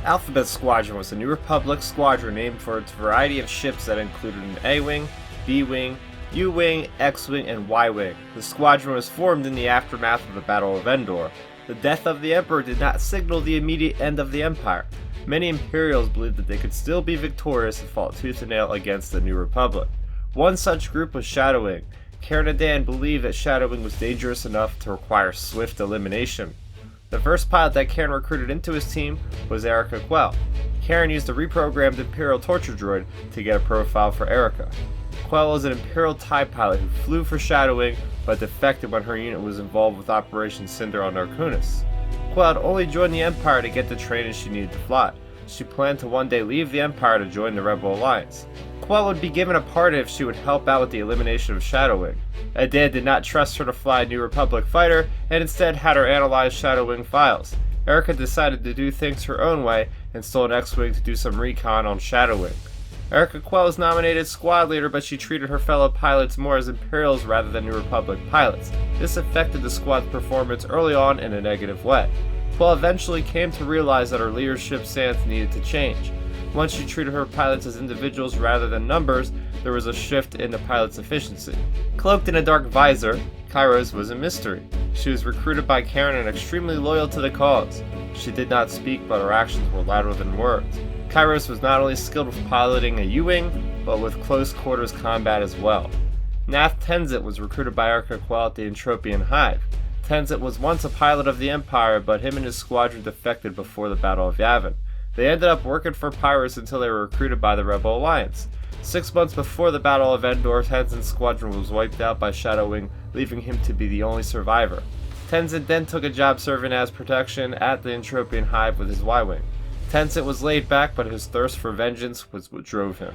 Alphabet Squadron was a new Republic squadron named for its variety of ships that included an A-Wing, B-Wing, U-Wing, X-Wing, and Y-Wing. The squadron was formed in the aftermath of the Battle of Endor. The death of the Emperor did not signal the immediate end of the Empire. Many Imperials believed that they could still be victorious and fought tooth and nail against the New Republic. One such group was Shadow Wing. Karen and Dan believed that Shadow Wing was dangerous enough to require swift elimination. The first pilot that Karen recruited into his team was Erica Quell. Karen used a reprogrammed Imperial torture droid to get a profile for Erica. Quell was an Imperial TIE pilot who flew for Shadow Wing but defected when her unit was involved with Operation Cinder on Narconis. Quell had only joined the Empire to get the training she needed to fly. She planned to one day leave the Empire to join the Rebel Alliance. Quell would be given a pardon if she would help out with the elimination of Shadow Wing. Dan did not trust her to fly a New Republic fighter and instead had her analyze Shadow Wing files. Erica decided to do things her own way and stole an X-Wing to do some recon on Shadow Wing. Erica Quell was nominated squad leader, but she treated her fellow pilots more as Imperials rather than New Republic pilots. This affected the squad's performance early on in a negative way. Quell eventually came to realize that her leadership stance needed to change. Once she treated her pilots as individuals rather than numbers, there was a shift in the pilot's efficiency. Cloaked in a dark visor, Kairos was a mystery. She was recruited by Karen and extremely loyal to the cause. She did not speak, but her actions were louder than words. Kairos was not only skilled with piloting a U-Wing, but with close quarters combat as well. Nath Tenzit was recruited by Erica Quell at the Entropian Hive. Tenzit was once a pilot of the Empire, but him and his squadron defected before the Battle of Yavin. They ended up working for Pyrus until they were recruited by the Rebel Alliance. 6 months before the Battle of Endor, Tenzit's squadron was wiped out by Shadow Wing, leaving him to be the only survivor. Tenzit then took a job serving as protection at the Entropian Hive with his Y-Wing. Tenzit was laid back, but his thirst for vengeance was what drove him.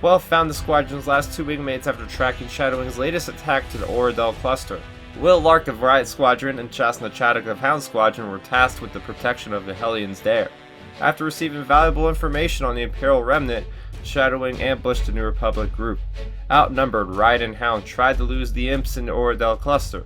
Quell found the squadron's last two wingmates after tracking Shadow Wing's latest attack to the Oradell cluster. Will Lark of Riot Squadron and Chasna Chaddock of Hound Squadron were tasked with the protection of the Hellions Dare. After receiving valuable information on the Imperial Remnant, Shadow Wing ambushed the New Republic group. Outnumbered, Riot and Hound tried to lose the Imps in the Oradell cluster.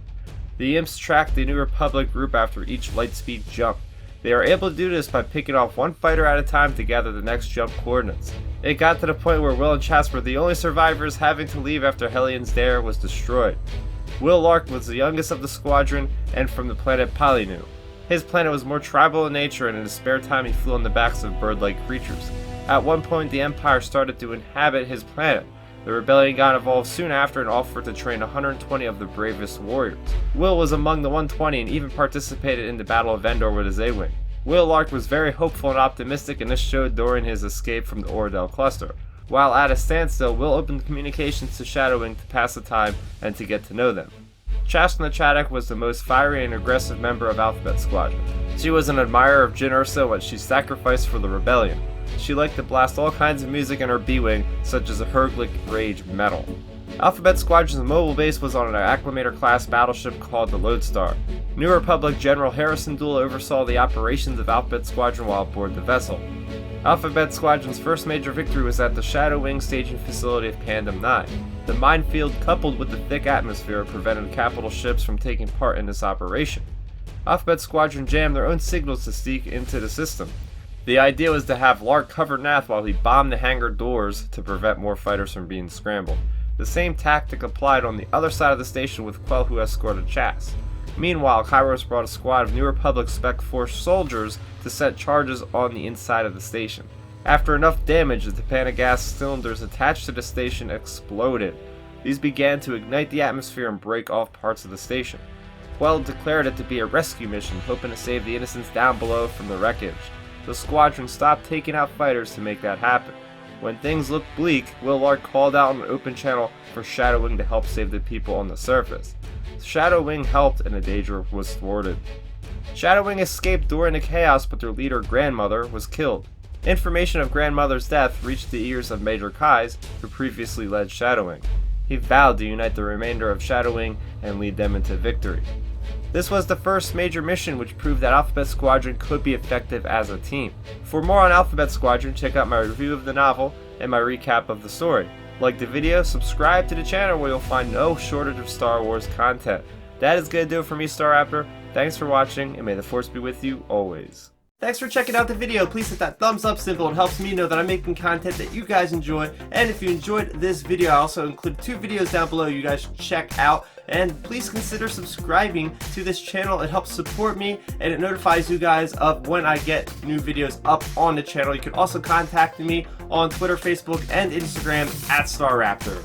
The Imps tracked the New Republic group after each lightspeed jump. They are able to do this by picking off one fighter at a time to gather the next jump coordinates. It got to the point where Will and Chas were the only survivors, having to leave after Hellions Dare was destroyed. Will Lark was the youngest of the squadron and from the planet Polynu. His planet was more tribal in nature, and in his spare time he flew on the backs of bird-like creatures. At one point, the Empire started to inhabit his planet. The rebellion got involved soon after and offered to train 120 of the bravest warriors. Will was among the 120 and even participated in the Battle of Endor with his A-Wing. Will Lark was very hopeful and optimistic, and this showed during his escape from the Oradell cluster. While at a standstill, Will opened communications to Shadow Wing to pass the time and to get to know them. Chasna Chaddock was the most fiery and aggressive member of Alphabet Squadron. She was an admirer of Jyn Erso, what she sacrificed for the rebellion. She liked to blast all kinds of music in her B-Wing, such as a Herglick Rage metal. Alphabet Squadron's mobile base was on an Acclamator-class battleship called the Lodestar. New Republic General Harrison Duel oversaw the operations of Alphabet Squadron while aboard the vessel. Alphabet Squadron's first major victory was at the Shadow Wing staging facility of Pandem 9. The minefield, coupled with the thick atmosphere, prevented capital ships from taking part in this operation. Alphabet Squadron jammed their own signals to sneak into the system. The idea was to have Lark cover Nath while he bombed the hangar doors to prevent more fighters from being scrambled. The same tactic applied on the other side of the station with Quell, who escorted Chas. Meanwhile, Kairos brought a squad of New Republic Spec Force soldiers to set charges on the inside of the station. After enough damage, the Tapana gas cylinders attached to the station exploded. These began to ignite the atmosphere and break off parts of the station. Quell declared it to be a rescue mission, hoping to save the innocents down below from the wreckage. The squadron stopped taking out fighters to make that happen. When things looked bleak, Will Lark called out on an open channel for Shadow Wing to help save the people on the surface. Shadow Wing helped and the danger was thwarted. Shadow Wing escaped during the chaos, but their leader, Grandmother, was killed. Information of Grandmother's death reached the ears of Major Kais, who previously led Shadow Wing. He vowed to unite the remainder of Shadow Wing and lead them into victory. This was the first major mission which proved that Alphabet Squadron could be effective as a team. For more on Alphabet Squadron, check out my review of the novel and my recap of the story. Like the video, subscribe to the channel where you'll find no shortage of Star Wars content. That is going to do it for me, Starrapter. Thanks for watching, and may the Force be with you always. Thanks for checking out the video. Please hit that thumbs up symbol. It helps me know that I'm making content that you guys enjoy. And if you enjoyed this video, I also include 2 videos down below you guys should check out. And please consider subscribing to this channel. It helps support me and it notifies you guys of when I get new videos up on the channel. You can also contact me on Twitter, Facebook, and Instagram at Starrapter.